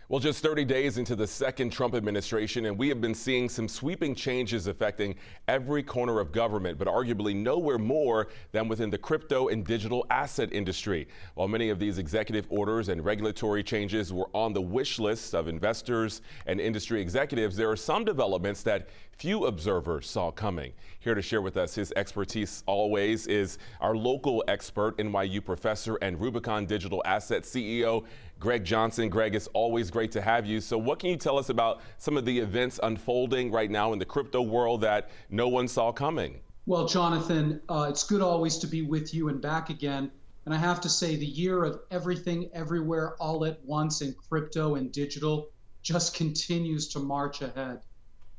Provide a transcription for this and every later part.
Well, just 30 days into the second Trump administration, and we have been seeing some sweeping changes affecting every corner of government, but arguably nowhere more than within the crypto and digital asset industry. While many of these executive orders and regulatory changes were on the wish lists of investors and industry executives, there are some developments that few observers saw coming. Here to share with us his expertise always is our local expert, NYU professor and Rubicon digital asset CEO, Greg Johnson. Greg, it's always great to have you. So what can you tell us about some of the events unfolding right now in the crypto world that no one saw coming? Well, Jonathan, it's good always to be with you and back again. And I have to say the year of everything, everywhere, all at once in crypto and digital just continues to march ahead.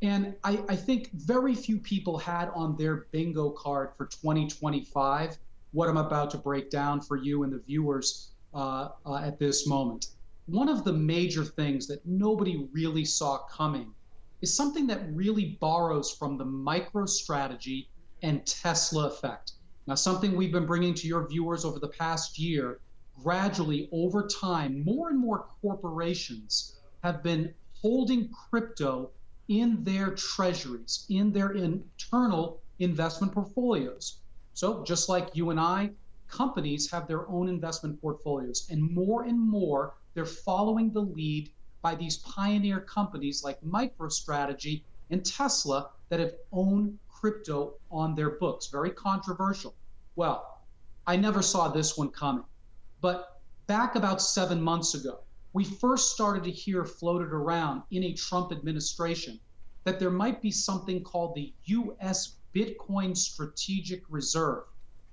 And I think very few people had on their bingo card for 2025 what I'm about to break down for you and the viewers at this moment. One of the major things that nobody really saw coming is something that really borrows from the MicroStrategy and Tesla effect. Now, something we've been bringing to your viewers over the past year. Gradually, over time, more and more corporations have been holding crypto in their treasuries, in their internal investment portfolios. So just like you and I, companies have their own investment portfolios, and more they're following the lead by these pioneer companies like MicroStrategy and Tesla that have owned crypto on their books. Very controversial. Well, I never saw this one coming, but back about 7 months ago, we first started to hear floated around in a Trump administration that there might be something called the U.S. Bitcoin Strategic Reserve.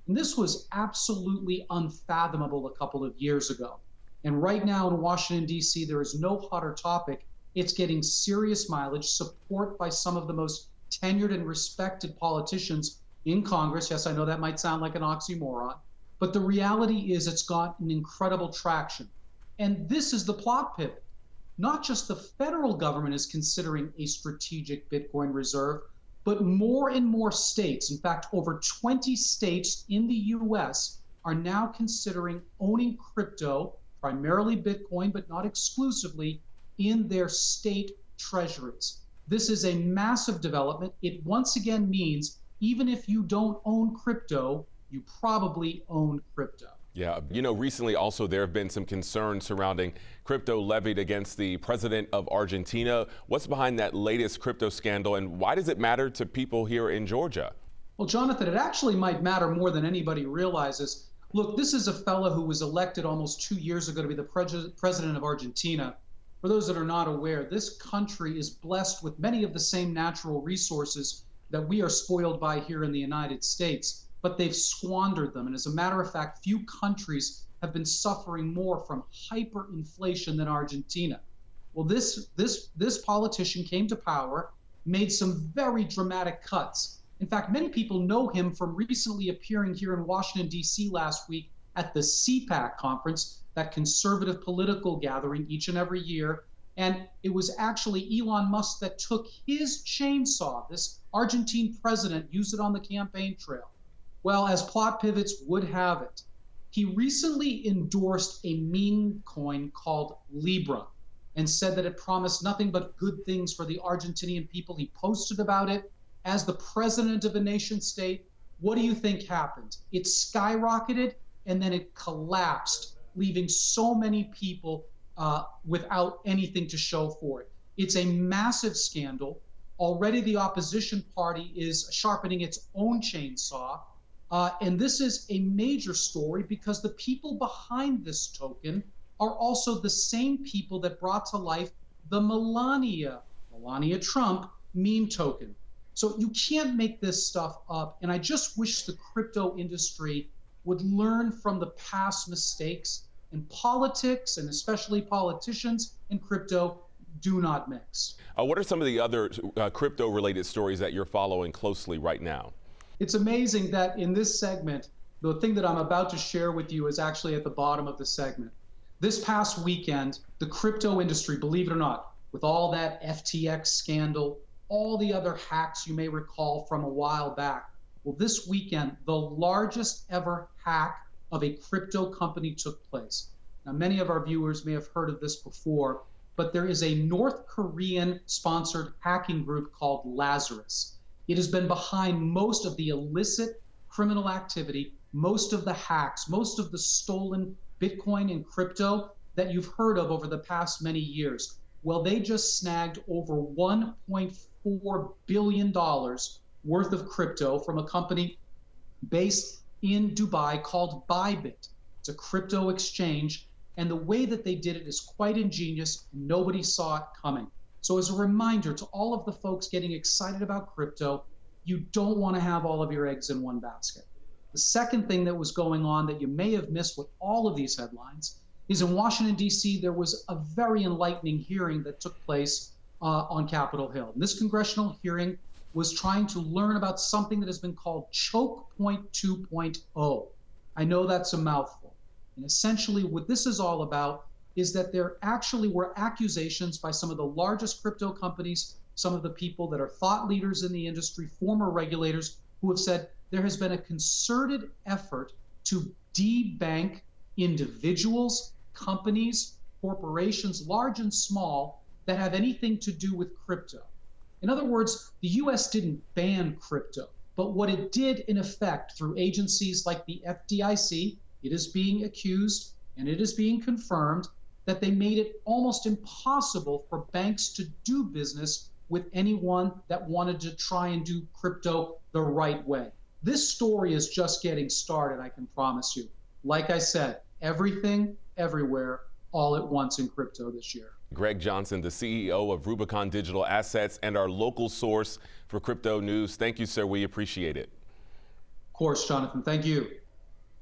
And this was absolutely unfathomable a couple of years ago. And right now in Washington, D.C., there is no hotter topic. It's getting serious mileage, support by some of the most tenured and respected politicians in Congress. Yes, I know that might sound like an oxymoron, but the reality is it's got an incredible traction. And this is the plot pivot. Not just the federal government is considering a strategic Bitcoin reserve, but more and more states, in fact, over 20 states in the U.S. are now considering owning crypto, primarily Bitcoin, but not exclusively, in their state treasuries. This is a massive development. It once again means even if you don't own crypto, you probably own crypto. Yeah, recently also there have been some concerns surrounding crypto levied against the president of Argentina. What's behind that latest crypto scandal, and why does it matter to people here in Georgia? Well, Jonathan, it actually might matter more than anybody realizes. Look, this is a fellow who was elected almost 2 years ago to be the president of Argentina. For those that are not aware, this country is blessed with many of the same natural resources that we are spoiled by here in the United States, but they've squandered them. And as a matter of fact, few countries have been suffering more from hyperinflation than Argentina. Well, this politician came to power, made some very dramatic cuts. In fact, many people know him from recently appearing here in Washington, D.C. last week at the CPAC conference, that conservative political gathering each and every year. And it was actually Elon Musk that took his chainsaw, this Argentine president, used it on the campaign trail. Well, as plot pivots would have it, he recently endorsed a meme coin called Libra and said that it promised nothing but good things for the Argentinian people. He posted about it as the president of a nation state. What do you think happened? It skyrocketed and then it collapsed, leaving so many people without anything to show for it. It's a massive scandal. Already the opposition party is sharpening its own chainsaw. And this is a major story because the people behind this token are also the same people that brought to life the Melania Trump meme token. So you can't make this stuff up. And I just wish the crypto industry would learn from the past mistakes. And politics, and especially politicians and crypto, do not mix. What are some of the other crypto-related stories that you're following closely right now? It's amazing that in this segment, the thing that I'm about to share with you is actually at the bottom of the segment. This past weekend, the crypto industry, believe it or not, with all that FTX scandal, all the other hacks you may recall from a while back, well, this weekend, the largest ever hack of a crypto company took place. Now, many of our viewers may have heard of this before, but there is a North Korean sponsored hacking group called Lazarus. It has been behind most of the illicit criminal activity, most of the hacks, most of the stolen Bitcoin and crypto that you've heard of over the past many years. Well, they just snagged over $1.4 billion worth of crypto from a company based in Dubai called Bybit. It's a crypto exchange, and the way that they did it is quite ingenious. Nobody saw it coming. So as a reminder to all of the folks getting excited about crypto, you don't want to have all of your eggs in one basket. The second thing that was going on that you may have missed with all of these headlines is in Washington, D.C., there was a very enlightening hearing that took place on Capitol Hill. And this congressional hearing was trying to learn about something that has been called Choke Point 2.0. I know that's a mouthful. And essentially what this is all about is that there actually were accusations by some of the largest crypto companies, some of the people that are thought leaders in the industry, former regulators, who have said there has been a concerted effort to debank individuals, companies, corporations, large and small, that have anything to do with crypto. In other words, the US didn't ban crypto, but what it did in effect through agencies like the FDIC, it is being accused and it is being confirmed that they made it almost impossible for banks to do business with anyone that wanted to try and do crypto the right way. This story is just getting started, I can promise you. Like I said, everything, everywhere, all at once in crypto this year. Greg Johnson, the CEO of Rubicon Digital Assets and our local source for crypto news. Thank you, sir. We appreciate it. Of course, Jonathan. Thank you.